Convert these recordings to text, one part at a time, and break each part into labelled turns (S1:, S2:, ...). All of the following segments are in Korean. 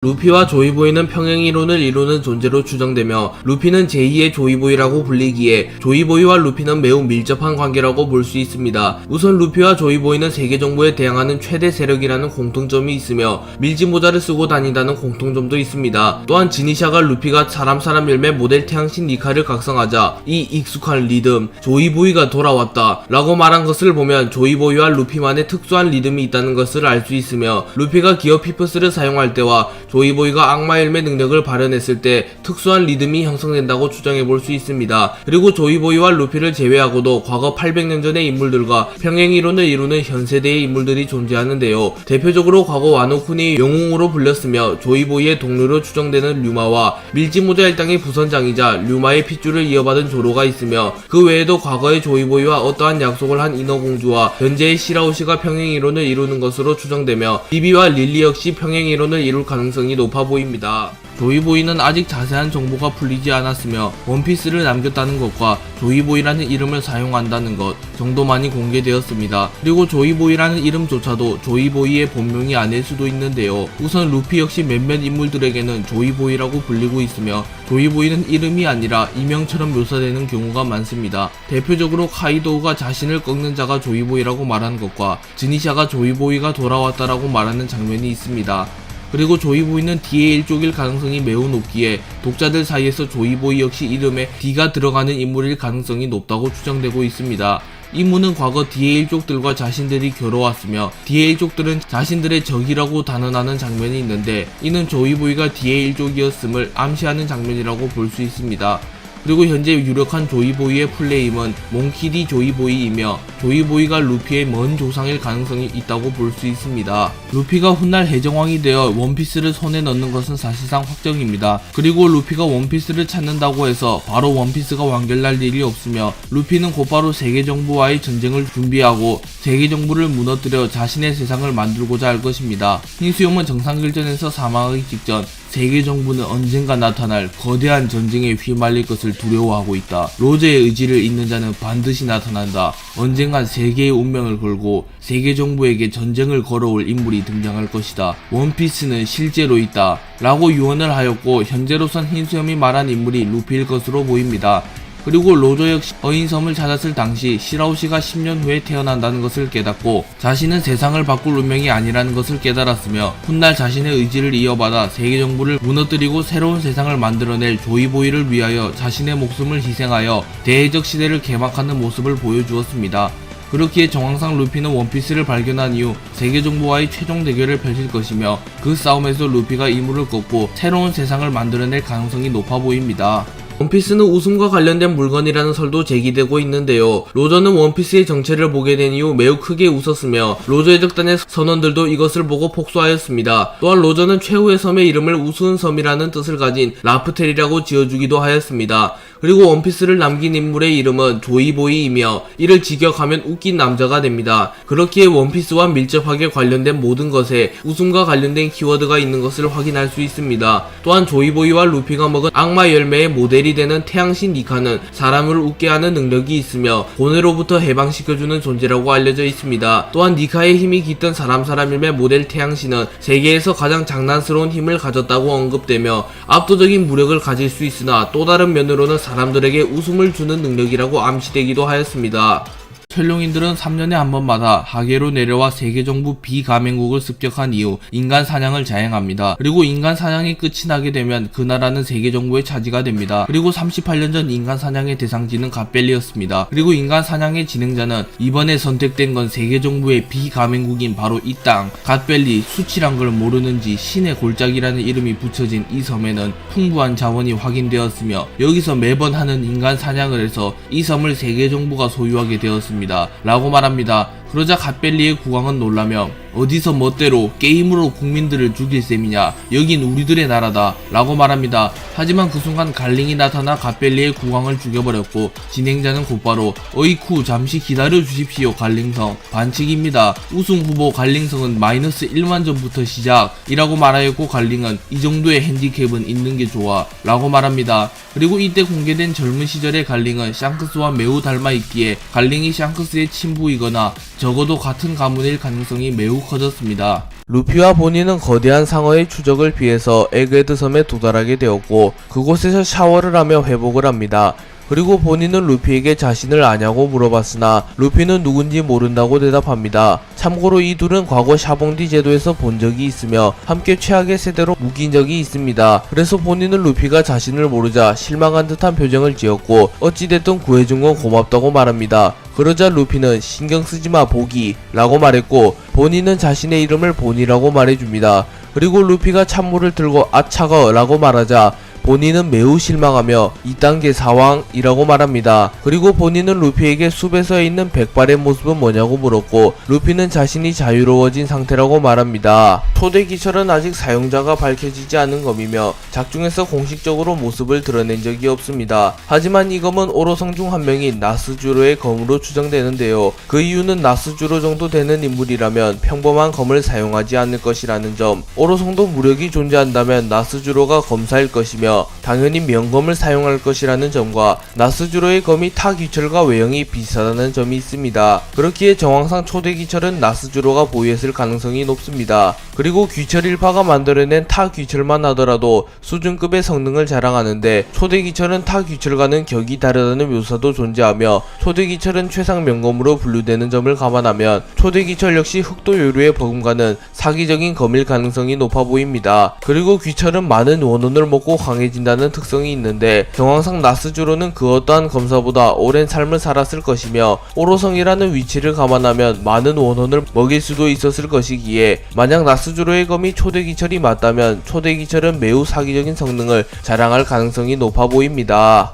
S1: 루피와 조이보이는 평행이론을 이루는 존재로 추정되며 루피는 제2의 조이보이라고 불리기에 조이보이와 루피는 매우 밀접한 관계라고 볼 수 있습니다. 우선 루피와 조이보이는 세계정부에 대항하는 최대 세력이라는 공통점이 있으며 밀짚모자를 쓰고 다닌다는 공통점도 있습니다. 또한 지니샤가 루피가 사람 열매 모델 태양신 니카를 각성하자 이 익숙한 리듬 조이보이가 돌아왔다 라고 말한 것을 보면 조이보이와 루피만의 특수한 리듬이 있다는 것을 알 수 있으며 루피가 기어 피프스를 사용할 때와 조이보이가 악마 열매 능력을 발현했을 때 특수한 리듬이 형성된다고 추정해볼 수 있습니다. 그리고 조이보이와 루피를 제외하고도 과거 800년 전의 인물들과 평행이론을 이루는 현세대의 인물들이 존재하는데요. 대표적으로 과거 와노쿠니의 영웅으로 불렸으며 조이보이의 동료로 추정되는 류마와 밀짚모자 일당의 부선장이자 류마의 핏줄을 이어받은 조로가 있으며 그 외에도 과거의 조이보이와 어떠한 약속을 한 인어공주와 현재의 시라오시가 평행이론을 이루는 것으로 추정되며 비비와 릴리 역시 평행이론을 이룰 가능성이 높아 보입니다. 조이보이는 아직 자세한 정보가 풀리지 않았으며 원피스를 남겼다는 것과 조이보이라는 이름을 사용한다는 것 정도만이 공개되었습니다. 그리고 조이보이라는 이름조차도 조이보이의 본명이 아닐 수도 있는데요. 우선 루피 역시 몇몇 인물들에게는 조이보이라고 불리고 있으며 조이보이는 이름이 아니라 이명처럼 묘사되는 경우가 많습니다. 대표적으로 카이도우가 자신을 꺾는 자가 조이보이라고 말하는 것과 지니샤가 조이보이가 돌아왔다라고 말하는 장면이 있습니다. 그리고 조이보이는 D의 일족일 가능성이 매우 높기에 독자들 사이에서 조이보이 역시 이름에 D가 들어가는 인물일 가능성이 높다고 추정되고 있습니다. 이문은 과거 D의 일족들과 자신들이 겨뤄왔으며 D의 일족들은 자신들의 적이라고 단언하는 장면이 있는데 이는 조이보이가 D의 일족이었음을 암시하는 장면이라고 볼 수 있습니다. 그리고 현재 유력한 조이보이의 플레임은 몽키디 조이보이이며 조이보이가 루피의 먼 조상일 가능성이 있다고 볼 수 있습니다. 루피가 훗날 해적왕이 되어 원피스를 손에 넣는 것은 사실상 확정입니다. 그리고 루피가 원피스를 찾는다고 해서 바로 원피스가 완결날 일이 없으며 루피는 곧바로 세계정부와의 전쟁을 준비하고 세계정부를 무너뜨려 자신의 세상을 만들고자 할 것입니다. 흰수염은 정상결전에서 사망하기 직전 세계정부는 언젠가 나타날 거대한 전쟁에 휘말릴 것을 두려워하고 있다. 로저의 의지를 잇는 자는 반드시 나타난다. 언젠간 세계의 운명을 걸고 세계정부에게 전쟁을 걸어올 인물이 등장할 것이다. 원피스는 실제로 있다. 라고 유언을 하였고 현재로선 흰수염이 말한 인물이 루피일 것으로 보입니다. 그리고 로저 역시 어인섬을 찾았을 당시 시라오시가 10년 후에 태어난다는 것을 깨닫고 자신은 세상을 바꿀 운명이 아니라는 것을 깨달았으며 훗날 자신의 의지를 이어받아 세계정부를 무너뜨리고 새로운 세상을 만들어낼 조이보이를 위하여 자신의 목숨을 희생하여 대해적 시대를 개막하는 모습을 보여주었습니다. 그렇기에 정황상 루피는 원피스를 발견한 이후 세계정부와의 최종 대결을 펼칠 것이며 그 싸움에서 루피가 이물을 꺾고 새로운 세상을 만들어낼 가능성이 높아 보입니다. 원피스는 웃음과 관련된 물건이라는 설도 제기되고 있는데요. 로저는 원피스의 정체를 보게 된 이후 매우 크게 웃었으며 로저의 적단의 선원들도 이것을 보고 폭소하였습니다. 또한 로저는 최후의 섬의 이름을 우스운 섬이라는 뜻을 가진 라프텔이라고 지어주기도 하였습니다. 그리고 원피스를 남긴 인물의 이름은 조이보이이며 이를 직역하면 웃긴 남자가 됩니다. 그렇기에 원피스와 밀접하게 관련된 모든 것에 웃음과 관련된 키워드가 있는 것을 확인할 수 있습니다. 또한 조이보이와 루피가 먹은 악마 열매의 모델이 되는 태양신 니카는 사람을 웃게 하는 능력이 있으며 고뇌로부터 해방시켜주는 존재라고 알려져 있습니다. 또한 니카의 힘이 깃든 사람 열매 모델 태양신은 세계에서 가장 장난스러운 힘을 가졌다고 언급되며 압도적인 무력을 가질 수 있으나 또 다른 면으로는 사람들에게 웃음을 주는 능력이라고 암시되기도 하였습니다. 혈룡인들은 3년에 한 번마다 하계로 내려와 세계정부 비가맹국을 습격한 이후 인간 사냥을 자행합니다. 그리고 인간 사냥이 끝이 나게 되면 그 나라는 세계정부의 차지가 됩니다. 그리고 38년 전 인간 사냥의 대상지는 갓벨리였습니다. 그리고 인간 사냥의 진행자는 이번에 선택된 건 세계정부의 비가맹국인 바로 이 땅 갓벨리. 수치란 걸 모르는지 신의 골짜기라는 이름이 붙여진 이 섬에는 풍부한 자원이 확인되었으며 여기서 매번 하는 인간 사냥을 해서 이 섬을 세계정부가 소유하게 되었습니다. 라고 말합니다. 그러자 갓벨리의 국왕은 놀라며 어디서 멋대로 게임으로 국민들을 죽일 셈이냐, 여긴 우리들의 나라다 라고 말합니다. 하지만 그 순간 갈링이 나타나 갓벨리의 국왕을 죽여버렸고 진행자는 곧바로 어이쿠 잠시 기다려 주십시오 갈링성, 반칙입니다. 우승 후보 갈링성은 마이너스 1만 점부터 시작이라고 말하였고 갈링은 이 정도의 핸디캡은 있는 게 좋아 라고 말합니다. 그리고 이때 공개된 젊은 시절의 갈링은 샹크스와 매우 닮아 있기에 갈링이 샹크스의 친부이거나 적어도 같은 가문일 가능성이 매우 매우 커졌습니다. 루피와 보니는 거대한 상어의 추적을 피해서 에그헤드 섬에 도달하게 되었고 그곳에서 샤워를 하며 회복을 합니다. 그리고 보니는 루피에게 자신을 아냐고 물어봤으나 루피는 누군지 모른다고 대답합니다. 참고로 이 둘은 과거 샤봉디 제도에서 본 적이 있으며 함께 최악의 세대로 묶인 적이 있습니다. 그래서 보니는 루피가 자신을 모르자 실망한 듯한 표정을 지었고 어찌됐든 구해준 건 고맙다고 말합니다. 그러자 루피는 신경쓰지마 보기 라고 말했고 보니는 자신의 이름을 보니라고 말해줍니다. 그리고 루피가 찬물을 들고 아 차거 라고 말하자 보니는 매우 실망하며 2단계 사왕이라고 말합니다. 그리고 보니는 루피에게 숲에서 있는 백발의 모습은 뭐냐고 물었고 루피는 자신이 자유로워진 상태라고 말합니다. 초대 기철은 아직 사용자가 밝혀지지 않은 검이며 작중에서 공식적으로 모습을 드러낸 적이 없습니다. 하지만 이 검은 오로성 중 한 명인 나스주로의 검으로 추정되는데요. 그 이유는 나스주로 정도 되는 인물이라면 평범한 검을 사용하지 않을 것이라는 점, 오로성도 무력이 존재한다면 나스주로가 검사일 것이며 당연히 명검을 사용할 것이라는 점과 나스주로의 검이 타 귀철과 외형이 비슷하다는 점이 있습니다. 그렇기에 정황상 초대 귀철은 나스주로가 보유했을 가능성이 높습니다. 그리고 귀철 일파가 만들어낸 타 귀철만 하더라도 수준급의 성능을 자랑하는데 초대 귀철은 타 귀철과는 격이 다르다는 묘사도 존재하며 초대 귀철은 최상 명검으로 분류되는 점을 감안하면 초대 귀철 역시 흑도 요루의 버금가는 사기적인 검일 가능성이 높아 보입니다. 그리고 귀철은 많은 원혼을 먹고 강해진다는 특성이 있는데 정황상 나스주로는 그 어떠한 검사보다 오랜 삶을 살았을 것이며 오로성이라는 위치를 감안하면 많은 원혼을 먹일 수도 있었을 것이기에 만약 나스주로의 검이 초대 귀철이 맞다면 초대 귀철은 매우 사기적인 성능을 자랑할 가능성이 높아 보입니다.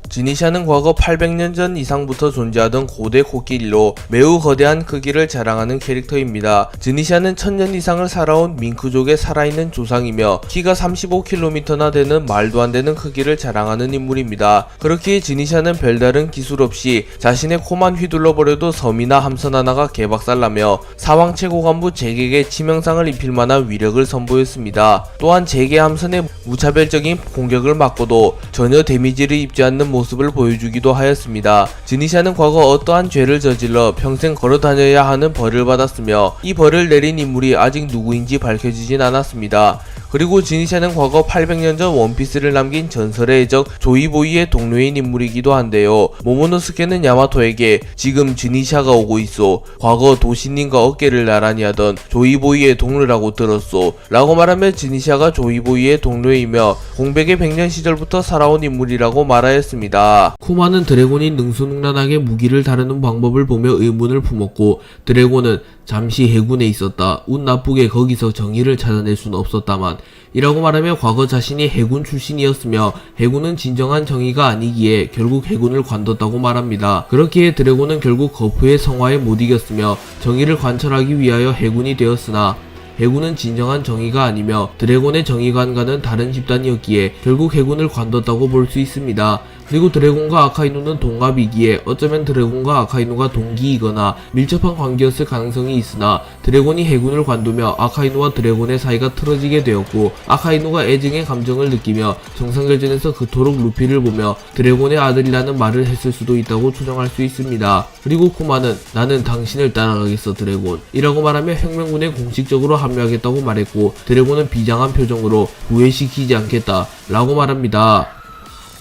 S1: 지니샤는 과거 800년 전 이상부터 존재하던 고대 코끼리로 매우 거대한 크기를 자랑하는 캐릭터입니다. 지니샤는 1000년 이상을 살아온 밍크족의 살아있는 조상이며 키가 35km나 되는 말도 안 되는 크기를 자랑하는 인물입니다. 그렇기에 지니샤는 별다른 기술 없이 자신의 코만 휘둘러버려도 섬이나 함선 하나가 개박살나며 사왕 최고 간부 제객의 치명상을 입힐 만한 위력을 선보였습니다. 또한 제개 함선의 무차별적인 공격을 막고도 전혀 데미지를 입지 않는 모습을 보여주기도 하였습니다. 지니샤는 과거 어떠한 죄를 저질러 평생 걸어다녀야 하는 벌을 받았으며 이 벌을 내린 인물이 아직 누구인지 밝혀지진 않았습니다. 그리고 지니샤는 과거 800년 전 원피스를 남긴 전설의 해적 조이보이의 동료인 인물이기도 한데요. 모모노스케는 야마토에게 지금 지니샤가 오고 있어. 과거 도시님과 어깨를 나란히 하던 조이보이의 동료라고 들었소. 라고 말하며 지니샤가 조이보이의 동료이며 공백의 100년 시절부터 살아온 인물이라고 말하였습니다. 쿠마는 드래곤이 능수능란하게 무기를 다루는 방법을 보며 의문을 품었고 드래곤은 잠시 해군에 있었다. 운 나쁘게 거기서 정의를 찾아낼 수는 없었다만 이라고 말하며 과거 자신이 해군 출신이었으며 해군은 진정한 정의가 아니기에 결국 해군을 관뒀다고 말합니다. 그렇기에 드래곤은 결국 거푸의 성화에 못 이겼으며 정의를 관철하기 위하여 해군이 되었으나 해군은 진정한 정의가 아니며 드래곤의 정의관과는 다른 집단이었기에 결국 해군을 관뒀다고 볼 수 있습니다. 그리고 드래곤과 아카이누는 동갑이기에 어쩌면 드래곤과 아카이누가 동기이거나 밀접한 관계였을 가능성이 있으나 드래곤이 해군을 관두며 아카이누와 드래곤의 사이가 틀어지게 되었고 아카이누가 애증의 감정을 느끼며 정상결전에서 그토록 루피를 보며 드래곤의 아들이라는 말을 했을 수도 있다고 추정할 수 있습니다. 그리고 쿠마는 나는 당신을 따라가겠어 드래곤 이라고 말하며 혁명군에 공식적으로 합류하겠다고 말했고 드래곤은 비장한 표정으로 후회시키지 않겠다 라고 말합니다.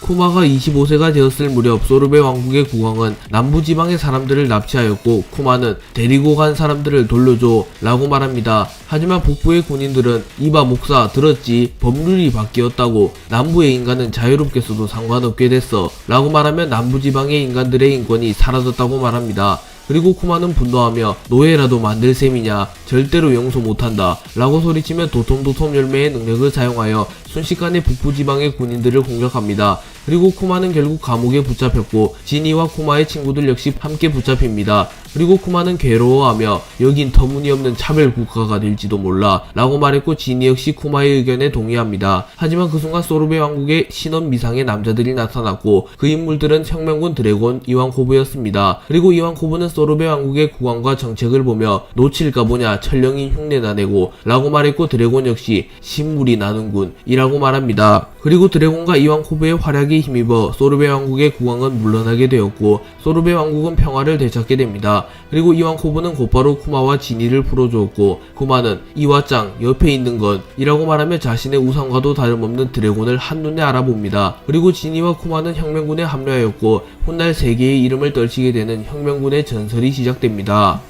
S1: 쿠마가 25세가 되었을 무렵 소르베 왕국의 국왕은 남부지방의 사람들을 납치하였고 쿠마는 데리고 간 사람들을 돌려줘 라고 말합니다. 하지만 북부의 군인들은 이봐 목사 들었지 법률이 바뀌었다고 남부의 인간은 자유롭게 써도 상관없게 됐어 라고 말하며 남부지방의 인간들의 인권이 사라졌다고 말합니다. 그리고 쿠마는 분노하며 노예라도 만들 셈이냐 절대로 용서 못한다 라고 소리치며 도톰도톰 열매의 능력을 사용하여 순식간에 북부지방의 군인들을 공격합니다. 그리고 쿠마는 결국 감옥에 붙잡혔고 지니와 쿠마의 친구들 역시 함께 붙잡힙니다. 그리고 쿠마는 괴로워하며 여긴 터무니없는 차별 국가가 될지도 몰라 라고 말했고 지니 역시 쿠마의 의견에 동의합니다. 하지만 그 순간 소르베 왕국에 신원 미상의 남자들이 나타났고 그 인물들은 혁명군 드래곤 이완코브였습니다. 그리고 이완코브는 소르베 왕국의 국왕과 정책을 보며 놓칠까 보냐 천령이 흉내나 내고 라고 말했고 드래곤 역시 신물이 나는군 이라고 말합니다. 그리고 드래곤과 이왕 코브의 활약에 힘입어 소르베 왕국의 국왕은 물러나게 되었고 소르베 왕국은 평화를 되찾게 됩니다. 그리고 이왕 코브는 곧바로 쿠마와 지니를 풀어주었고 쿠마는 이와짱 옆에 있는 건 이라고 말하며 자신의 우상과도 다름없는 드래곤을 한눈에 알아봅니다. 그리고 지니와 쿠마는 혁명군에 합류하였고 훗날 세계의 이름을 떨치게 되는 혁명군의 전설이 시작됩니다.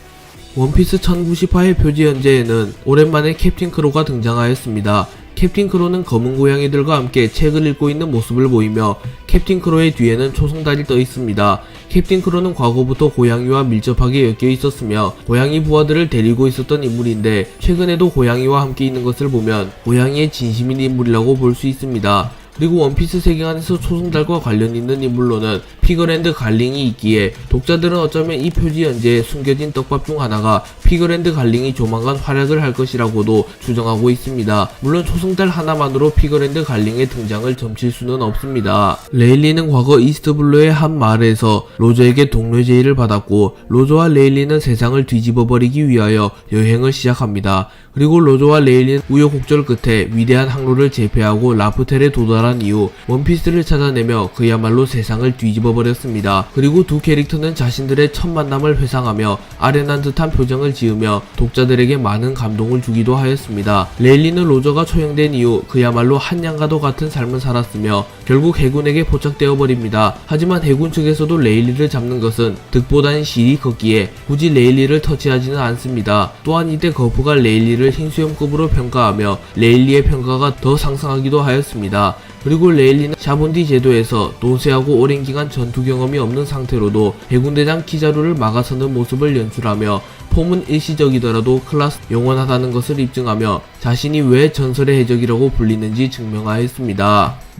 S1: 원피스 1090화의 표지 현재에는 오랜만에 캡틴 크로가 등장하였습니다. 캡틴 크로는 검은 고양이들과 함께 책을 읽고 있는 모습을 보이며 캡틴 크로의 뒤에는 초승달이 떠 있습니다. 캡틴 크로는 과거부터 고양이와 밀접하게 엮여 있었으며 고양이 부하들을 데리고 있었던 인물인데 최근에도 고양이와 함께 있는 것을 보면 고양이의 진심인 인물이라고 볼 수 있습니다. 그리고 원피스 세계관에서 초승달과 관련 있는 인물로는 피거랜드 갈링이 있기에 독자들은 어쩌면 이 표지 현재에 숨겨진 떡밥 중 하나가 피거랜드 갈링이 조만간 활약을 할 것이라고도 추정하고 있습니다. 물론 초승달 하나만으로 피거랜드 갈링의 등장을 점칠 수는 없습니다. 레일리는 과거 이스트블루의 한 마을에서 로저에게 동료 제의를 받았고 로저와 레일리는 세상을 뒤집어버리기 위하여 여행을 시작합니다. 그리고 로저와 레일리는 우여곡절 끝에 위대한 항로를 제패하고 라프텔에 도달한 이후 원피스를 찾아내며 그야말로 세상을 뒤집어버렸습니다. 그리고 두 캐릭터는 자신들의 첫 만남을 회상하며 아련한 듯한 표정을 지으며 독자들에게 많은 감동을 주기도 하였습니다. 레일리는 로저가 처형된 이후 그야말로 한양과도 같은 삶을 살았으며 결국 해군에게 포착되어 버립니다. 하지만 해군 측에서도 레일리를 잡는 것은 득보다는 실이 컸기에 굳이 레일리를 터치하지는 않습니다. 또한 이때 거프가 레일리를 흰수염급으로 평가하며 레일리의 평가가 더 상승하기도 하였습니다. 그리고 레일리는 샤본디 제도에서 노쇠하고 오랜 기간 전투 경험이 없는 상태로도 해군대장 키자루를 막아서는 모습을 연출하며 폼은 일시적이더라도 클라스 영원하다는 것을 입증하며 자신이 왜 전설의 해적이라고 불리는지 증명하였습니다.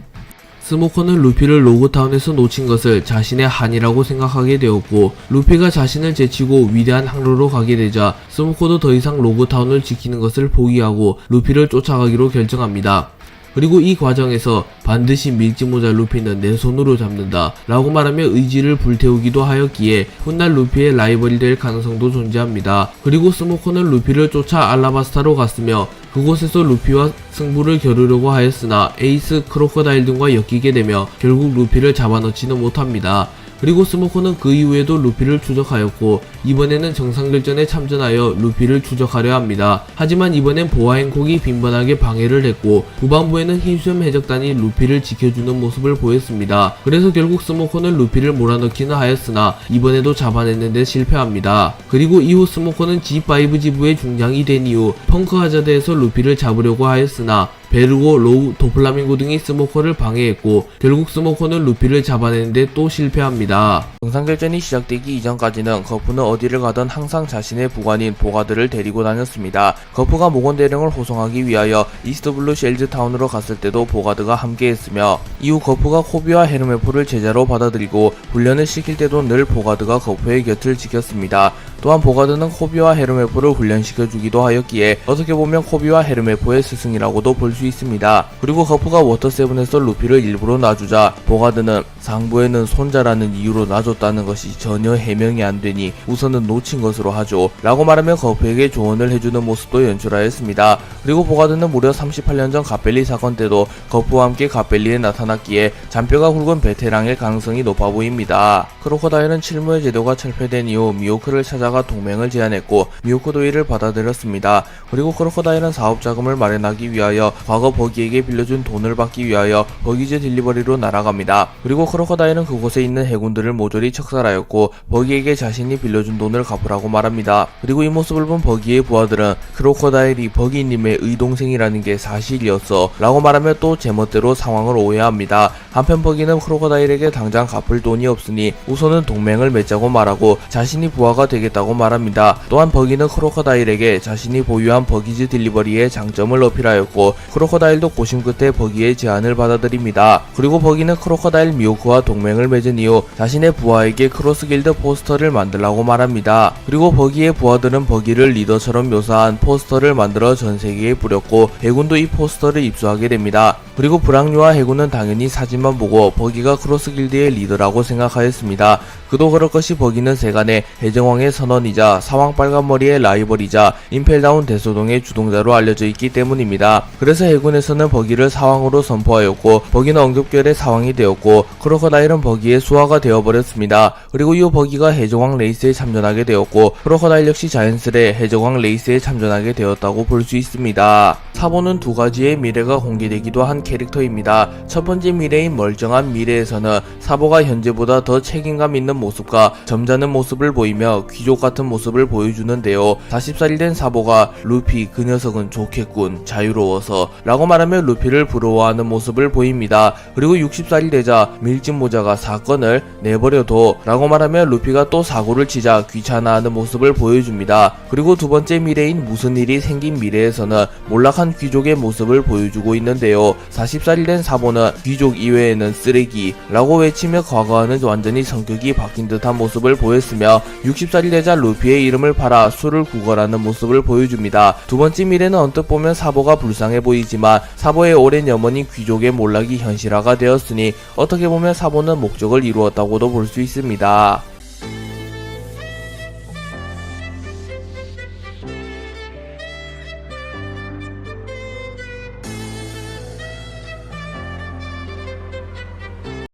S1: 스모커는 루피를 로그타운에서 놓친 것을 자신의 한이라고 생각하게 되었고 루피가 자신을 제치고 위대한 항로로 가게 되자 스모커도 더 이상 로그타운을 지키는 것을 포기하고 루피를 쫓아가기로 결정합니다. 그리고 이 과정에서 반드시 밀지 못할 루피는 내 손으로 잡는다 라고 말하며 의지를 불태우기도 하였기에 훗날 루피의 라이벌이 될 가능성도 존재합니다. 그리고 스모커는 루피를 쫓아 알라바스타로 갔으며 그곳에서 루피와 승부를 겨루려고 하였으나 에이스, 크로커다일 등과 엮이게 되며 결국 루피를 잡아넣지는 못합니다. 그리고 스모커는 그 이후에도 루피를 추적하였고 이번에는 정상결전에 참전하여 루피를 추적하려 합니다. 하지만 이번엔 보아 행콕이 빈번하게 방해를 했고 후반부에는 흰수염 해적단이 루피를 지켜주는 모습을 보였습니다. 그래서 결국 스모커는 루피를 몰아넣기는 하였으나 이번에도 잡아냈는데 실패합니다. 그리고 이후 스모커는 G5 지부의 중장이 된 이후 펑크 하자드에서 루피를 잡으려고 하였으나 베르고, 로우, 도플라밍고 등이 스모커를 방해했고 결국 스모커는 루피를 잡아내는데 또 실패합니다. 정상결전이 시작되기 이전까지는 거프는 어디를 가든 항상 자신의 부관인 보가드를 데리고 다녔습니다. 거프가 모건 대령을 호송하기 위하여 이스트블루 쉘즈타운으로 갔을 때도 보가드가 함께했으며 이후 거프가 코비와 헤르메포를 제자로 받아들이고 훈련을 시킬 때도 늘 보가드가 거프의 곁을 지켰습니다. 또한 보가드는 코비와 헤르메포를 훈련시켜주기도 하였기에 어떻게 보면 코비와 헤르메포의 스승이라고도 볼 수 있습니다. 그리고 거프가 워터7에서 루피를 일부러 놔주자 보가드는 상부에는 손자라는 이유로 놔줬다는 것이 전혀 해명이 안되니 우선은 놓친 것으로 하죠 라고 말하며 거프에게 조언을 해주는 모습도 연출하였습니다. 그리고 보가드는 무려 38년 전 갓벨리 사건 때도 거프와 함께 갓벨리에 나타났기에 잔뼈가 굵은 베테랑일 가능성이 높아 보입니다. 크로커다일은 칠무의 제도가 철폐된 이후 미호크를 찾아가 동맹을 제안했고 미호크도 이를 받아들였습니다. 그리고 크로커다일은 사업자금을 마련하기 위하여 과거 버기에게 빌려준 돈을 받기 위하여 버기즈 딜리버리로 날아갑니다. 그리고 크로커다일은 그곳에 있는 해군들을 모조리 척살하였고 버기에게 자신이 빌려준 돈을 갚으라고 말합니다. 그리고 이 모습을 본 버기의 부하들은 크로커다일이 버기님의 의동생이라는 게 사실이었어 라고 말하며 또 제멋대로 상황을 오해합니다. 한편 버기는 크로커다일에게 당장 갚을 돈이 없으니 우선은 동맹을 맺자고 말하고 자신이 부하가 되겠다고 말합니다. 또한 버기는 크로커다일에게 자신이 보유한 버기즈 딜리버리의 장점을 어필하였고 크로커다일도 고심 끝에 버기의 제안을 받아들입니다. 그리고 버기는 크로커다일 미호크와 동맹을 맺은 이후 자신의 부하에게 크로스길드 포스터를 만들라고 말합니다. 그리고 버기의 부하들은 버기를 리더처럼 묘사한 포스터를 만들어 전세계에 뿌렸고 해군도 이 포스터를 입수하게 됩니다. 그리고 브랑류와 해군은 당연히 사진만 보고 버기가 크로스 길드의 리더라고 생각하였습니다. 그도 그럴 것이 버기는 세간의 해정왕의 선원이자 사왕 빨간머리의 라이벌이자 임펠다운 대소동의 주동자로 알려져 있기 때문입니다. 그래서 해군에서는 버기를 사왕으로 선포하였고 버기는 언급결의 사왕이 되었고 크로커다일은 버기의 수하가 되어버렸습니다. 그리고 이후 버기가 해적왕 레이스에 참전하게 되었고 크로커다일 역시 자연스레 해적왕 레이스에 참전하게 되었다고 볼 수 있습니다. 사보는 두 가지의 미래가 공개되기도 한 캐릭터입니다. 첫 번째 미래인 멀쩡한 미래에서는 사보가 현재보다 더 책임감 있는 모습과 점잖은 모습을 보이며 귀족 같은 모습을 보여주는데요. 40살이 된 사보가 루피 그 녀석은 좋겠군 자유로워서 라고 말하며 루피를 부러워하는 모습을 보입니다. 그리고 60살이 되자 밀짚 모자가 사건을 내버려둬 라고 말하며 루피가 또 사고를 치자 귀찮아하는 모습을 보여줍니다. 그리고 두 번째 미래인 무슨 일이 생긴 미래에서는 몰락한 귀족의 모습을 보여주고 있는데요. 40살이 된 사보는 귀족 이외에는 쓰레기 라고 외치며 과거와는 완전히 성격이 바뀐 듯한 모습을 보였으며 60살이 되자 루피의 이름을 팔아 술을 구걸하는 모습을 보여줍니다. 두 번째 미래는 언뜻 보면 사보가 불쌍해 보이지만 사보의 오랜 염원인 귀족의 몰락이 현실화가 되었으니 어떻게 보면 사보는 목적을 이루었다고도 볼 수 있습니다.